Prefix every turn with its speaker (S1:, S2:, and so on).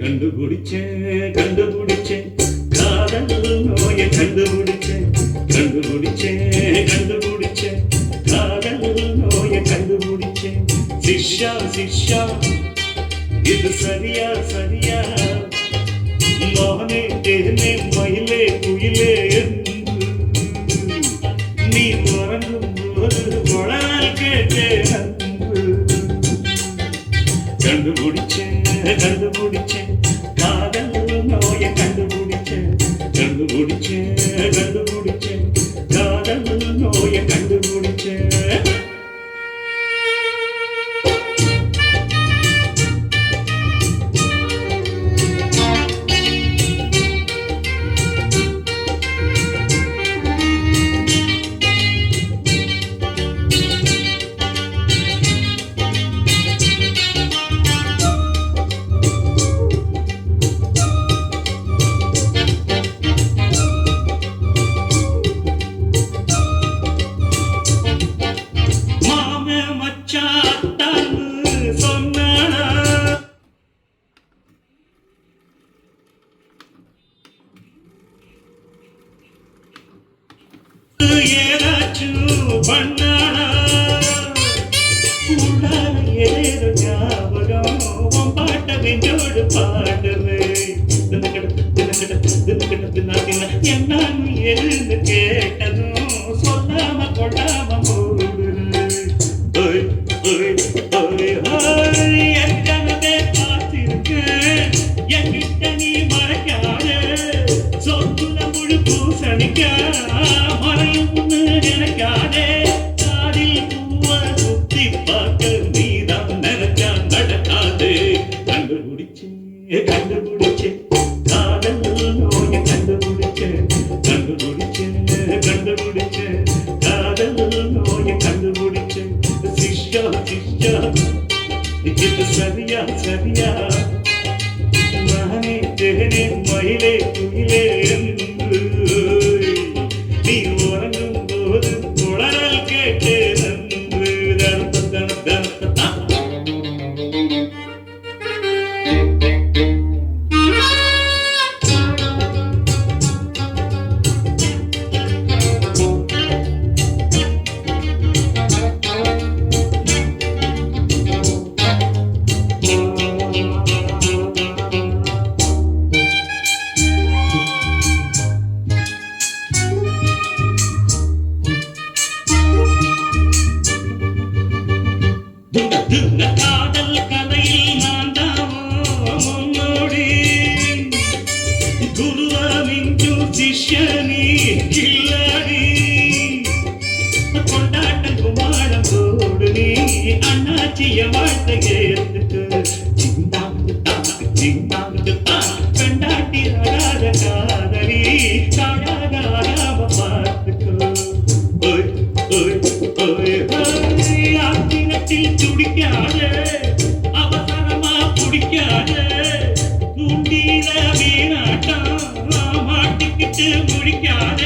S1: கண்டுபிடிச்சேன் கண்டுபிடிச்சேன் காதல் நோயை கண்டுபிடிச்சேன் கண்டுபிடிச்சேன் கண்டுபிடிச்சேன் காதல் நோயை கண்டுபிடிச்சேன் சிஷ்யா சிஷ்யா இது சரியா சரியா மோகனே தேனே மயிலே குயிலே நீ உறங்கும் போது உடல் கேட்டேன் கண்டுபிடிச்சேன் கண்டுபிடிச்சேன் காதல் நோயை கண்டுபிடிச்சேன் கண்டுபிடிச்சேன் கண்டுபிடிச்சேன் காதல் நோயை கண்டுபிடிச்சேன் ஏதாச்சும் பண்ணானா உள்ளான ஏதோ ஞாபகம் பாட்ட வெஞ்சோடு பாடுவே என்னன்னு எழுந்து கேட்டதும் சொல்லாம கொள்ளாம எத்தனவே பார்த்திருக்கேன் என்கிட்ட நீ மறைக்காத சொத்துல முழு பூசணிக்க மறையும்னு நினைக்காதே காதில் பூவ சுத்தி பார்க்க நீதான் நினைச்சா நடக்காது கண்டுபிடிச்சேன் கண்டுபிடிச்சேன் காதல் நோயை கண்டுபிடிச்சேன் கண்டுபிடிச்சேன் கண்டுபிடிச்சேன் காதல் நோயை கண்டுபிடிச்சேன் சிஷ்யா சிஷ்யா இது சரியா சரியா நானே தேனே மயிலே குயிலே நீ உறங்கும் போது உடல் கேட்டு காதல் கதையில் நான் தான் முன்னோடி குருவாமிஞ்சும் சிஷ்யனி கில்லாடி கொண்டாட்டம் குமாரம் போடு நீ அண்ணாச்சிய வாழ்த்தை ஏத்துக்கு சிந்தாங்கு தாக்கு சிந்தாங்கு கண்டாட்டி அழாத காதலி காடாக ஆகாம பார்த்துக்கோ ஆத்திரத்தில் துடிக்காத அவசரமா பிடிக்காத தூண்டில வீணாட்டம் மாட்டிக்கிட்டு முடிக்காத